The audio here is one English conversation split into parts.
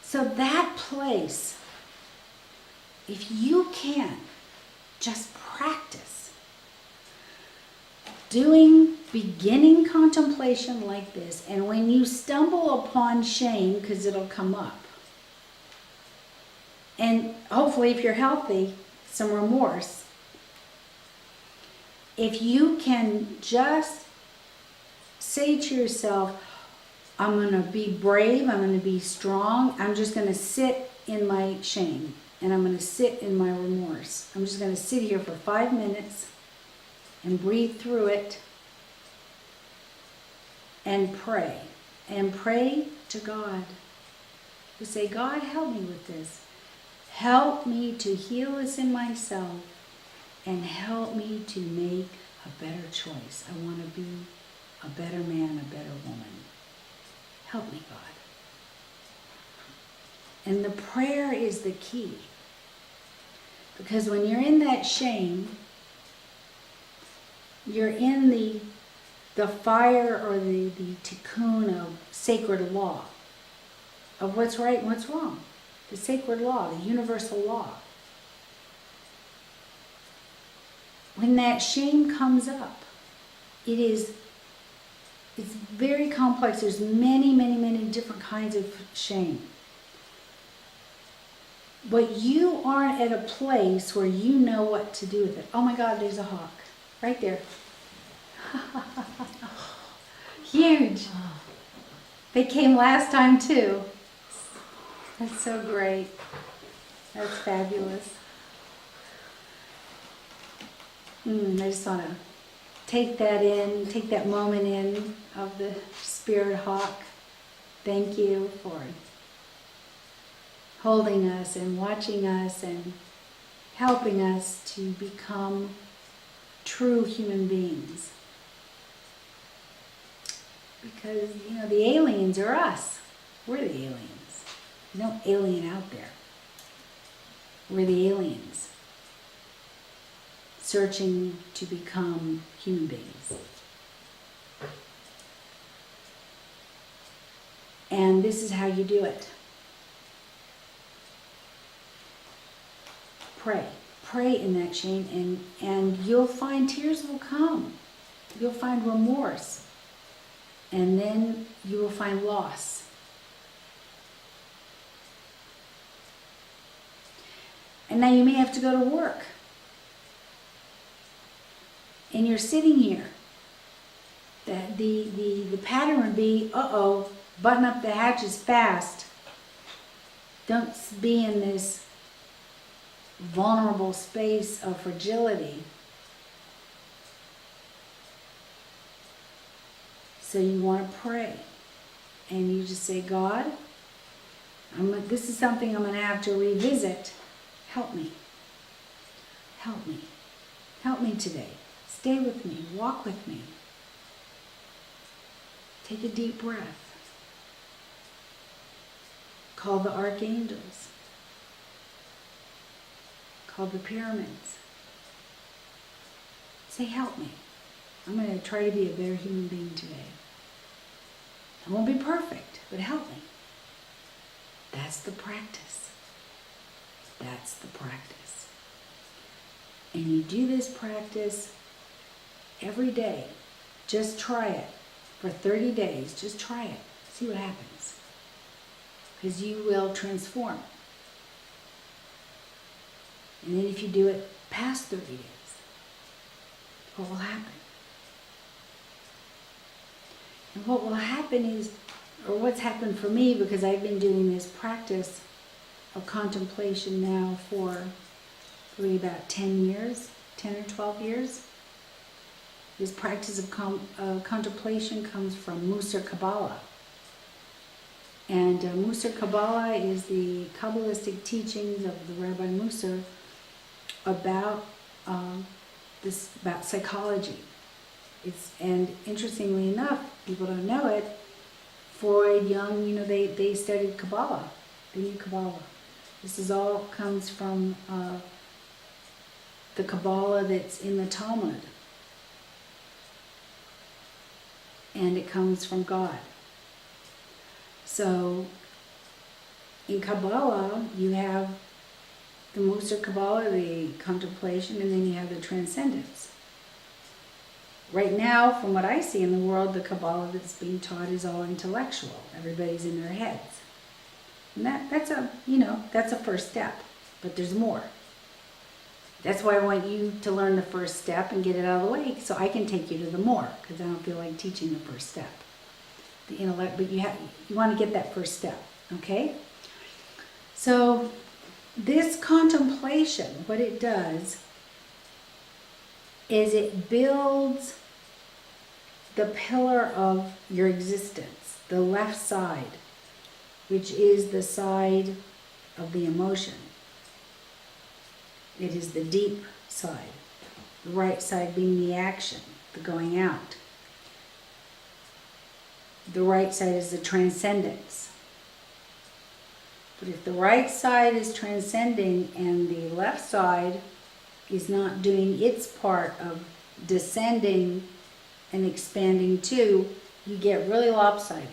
So that place, if you can, just practice beginning contemplation like this, and when you stumble upon shame, because it'll come up, and hopefully if you're healthy, some remorse, if you can just say to yourself, I'm going to be brave, I'm going to be strong, I'm just going to sit in my shame, and I'm going to sit in my remorse. I'm just going to sit here for 5 minutes and breathe through it and pray. And pray to God. To say, God, help me with this. Help me to heal this in myself, and help me to make a better choice. I want to be a better man, a better woman. Help me, God. And the prayer is the key. Because when you're in that shame, you're in the fire or the tikkun of sacred law, of what's right and what's wrong. The sacred law, the universal law. When that shame comes up, it's very complex. There's many, many, many different kinds of shame. But you aren't at a place where you know what to do with it. Oh my God, there's a hawk. Right there. Huge. They came last time too. That's so great. That's fabulous. I just want to take that in, take that moment in of the spirit hawk. Thank you for holding us and watching us and helping us to become true human beings. Because, the aliens are us. We're the aliens. There's no alien out there. We're the aliens, searching to become human beings. And this is how you do it. Pray. Pray in that shame, and you'll find tears will come. You'll find remorse. And then you will find loss. And now you may have to go to work. And you're sitting here. The pattern would be, button up the hatches fast. Don't be in this vulnerable space of fragility. So you want to pray. And you just say, God, this is something I'm going to have to revisit. Help me. Help me. Help me today. Stay with me. Walk with me. Take a deep breath. Call the archangels. Call the pyramids. Say, help me. I'm going to try to be a better human being today. I won't be perfect, but help me. That's the practice. That's the practice. And you do this practice every day. Just try it for 30 days. Just try it. See what happens. Because you will transform. And then if you do it past 30 days, what will happen? And what will happen is, or what's happened for me, because I've been doing this practice of contemplation now for probably about 10 years, 10 or 12 years. This practice of contemplation comes from Musar Kabbalah. And Musar Kabbalah is the Kabbalistic teachings of the Rabbi Musar about about psychology. And interestingly enough, people don't know it, Freud, Jung, they studied Kabbalah. They knew Kabbalah. This all comes from the Kabbalah that's in the Talmud. And it comes from God. So in Kabbalah, you have the Musa Kabbalah, the contemplation, and then you have the transcendence. Right now, from what I see in the world, the Kabbalah that's being taught is all intellectual. Everybody's in their heads. And that's a first step. But there's more. That's why I want you to learn the first step and get it out of the way, so I can take you to the more, because I don't feel like teaching the first step. The intellect, but you want to get that first step, okay? So this contemplation, what it does is it builds the pillar of your existence, the left side, which is the side of the emotion. It is the deep side, the right side being the action, the going out. The right side is the transcendence. But if the right side is transcending and the left side is not doing its part of descending and expanding too, you get really lopsided.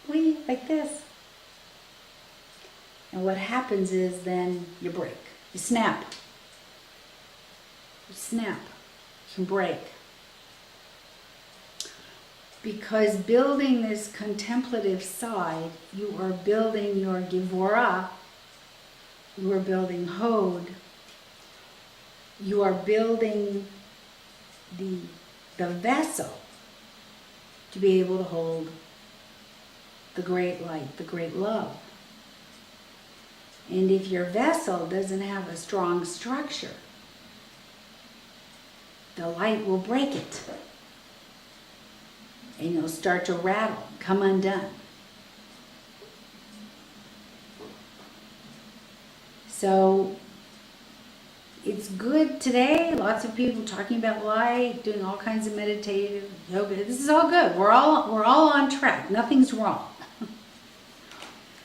Like this. And what happens is then you break. You snap. You snap. You can break. Because building this contemplative side, you are building your Gevurah, you are building Hod, you are building the vessel to be able to hold the great light, the great love. And if your vessel doesn't have a strong structure, the light will break it. And you'll start to rattle, come undone. So it's good today. Lots of people talking about light, doing all kinds of meditative yoga. This is all good. We're all on track. Nothing's wrong.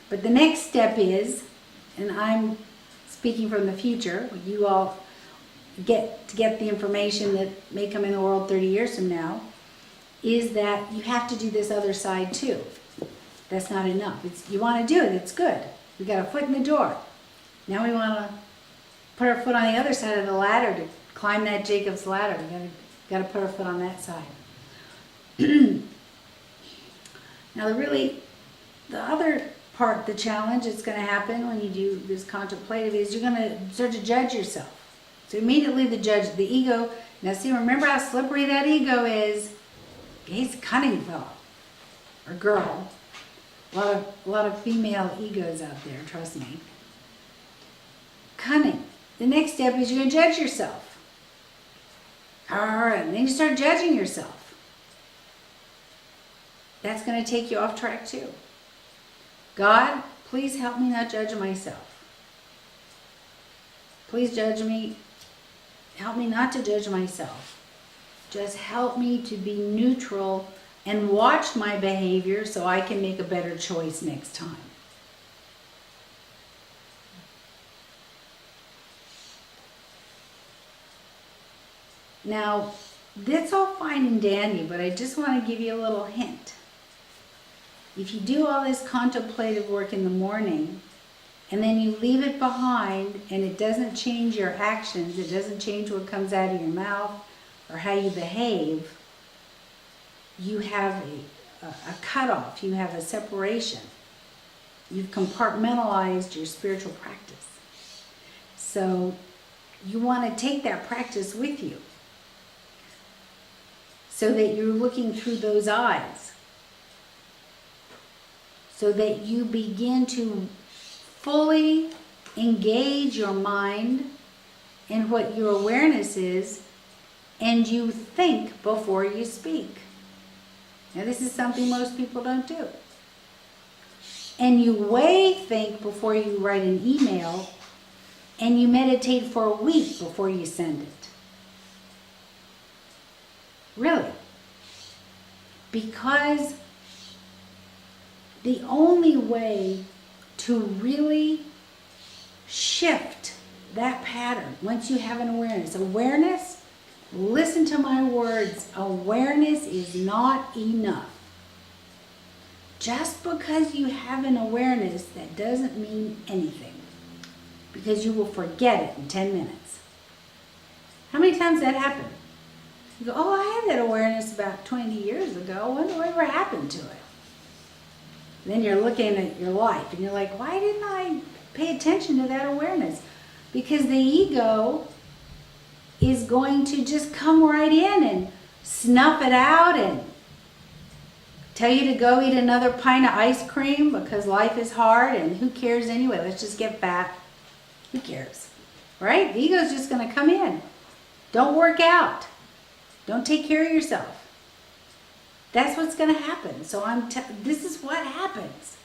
But the next step is, and I'm speaking from the future, you all get the information that may come in the world 30 years from now, is that you have to do this other side too. That's not enough. You want to do it, it's good. We got a foot in the door. Now we want to put our foot on the other side of the ladder to climb that Jacob's ladder. We got to put our foot on that side. Now the other part, the challenge that's going to happen when you do this contemplative is you're going to start to judge yourself. So immediately the ego, now see, remember how slippery that ego is. He's a cunning fellow or girl. A lot of female egos out there, trust me. Cunning. The next step is you're going to judge yourself. All right, and then you start judging yourself. That's going to take you off track too. God, please help me not judge myself. Please judge me. Help me not to judge myself. Just help me to be neutral and watch my behavior so I can make a better choice next time. Now, that's all fine and dandy, but I just want to give you a little hint. If you do all this contemplative work in the morning, and then you leave it behind, and it doesn't change your actions, it doesn't change what comes out of your mouth, or how you behave, you have a cutoff, you have a separation. You've compartmentalized your spiritual practice. So you want to take that practice with you so that you're looking through those eyes, so that you begin to fully engage your mind in what your awareness is, and you think before you speak. Now this is something most people don't do. And you think before you write an email, and you meditate for a week before you send it. Really. Because the only way to really shift that pattern, once you have an awareness, listen to my words, awareness is not enough. Just because you have an awareness, that doesn't mean anything. Because you will forget it in 10 minutes. How many times that happened? You go, oh, I had that awareness about 20 years ago. I wonder whatever happened to it. Then you're looking at your life and you're like, why didn't I pay attention to that awareness? Because the ego is going to just come right in and snuff it out and tell you to go eat another pint of ice cream because life is hard and who cares anyway? Let's just get fat. Who cares? Right? The ego's just going to come in. Don't work out. Don't take care of yourself. That's what's going to happen. So this is what happens.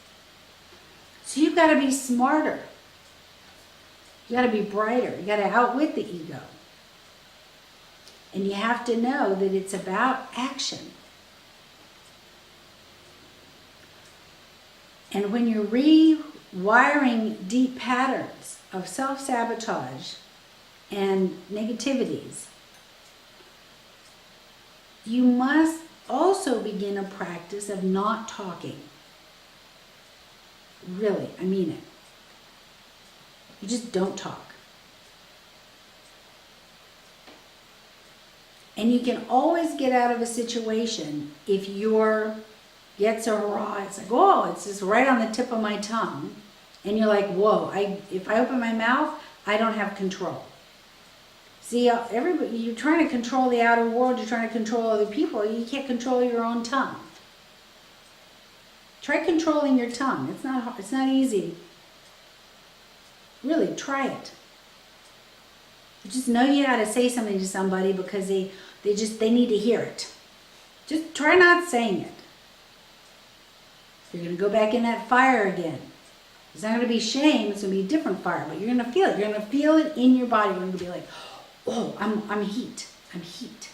So you've got to be smarter. You got to be brighter. You got to outwit the ego. And you have to know that it's about action. And when you're rewiring deep patterns of self-sabotage and negativities, you must also begin a practice of not talking. Really, I mean it. You just don't talk. And you can always get out of a situation if you're gets a raw, it's like, whoa, it's just right on the tip of my tongue. And you're like, whoa, if I open my mouth, I don't have control. See, everybody, you're trying to control the outer world, you're trying to control other people, you can't control your own tongue. Try controlling your tongue. It's not hard, it's not easy. Really, try it. You just know you got to say something to somebody because they need to hear it. Just try not saying it. You're going to go back in that fire again. It's not going to be shame, it's going to be a different fire, but you're going to feel it. You're going to feel it in your body. You're going to be like, oh, I'm heat. I'm heat.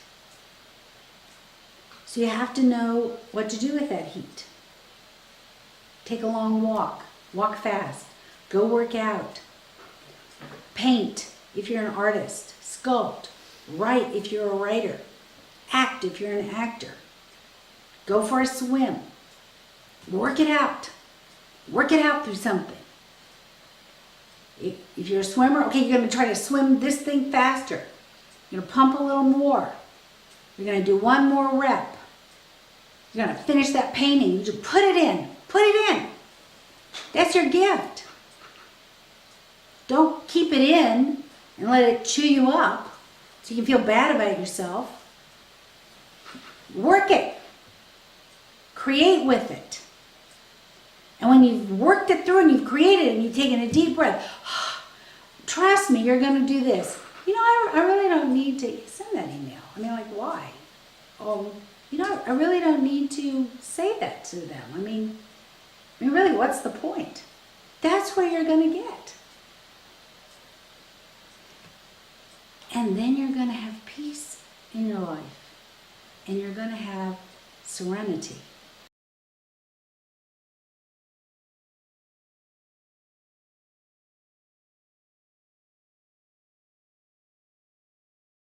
So you have to know what to do with that heat. Take a long walk. Walk fast. Go work out. Paint if you're an artist. Sculpt. Write if you're a writer. Act if you're an actor. Go for a swim. Work it out. Work it out through something. If you're a swimmer, okay, you're going to try to swim this thing faster. You're going to pump a little more. You're going to do one more rep. You're going to finish that painting. You just put it in. Put it in. That's your gift. Don't keep it in and let it chew you up so you can feel bad about yourself. Work it. Create with it. And when you've worked it through and you've created it and you've taken a deep breath, trust me, you're going to do this. You know, I really don't need to send that email. I mean, like, why? You know, I really don't need to say that to them. I mean, really, what's the point? That's where you're going to get. And then you're going to have peace in your life. And you're going to have serenity.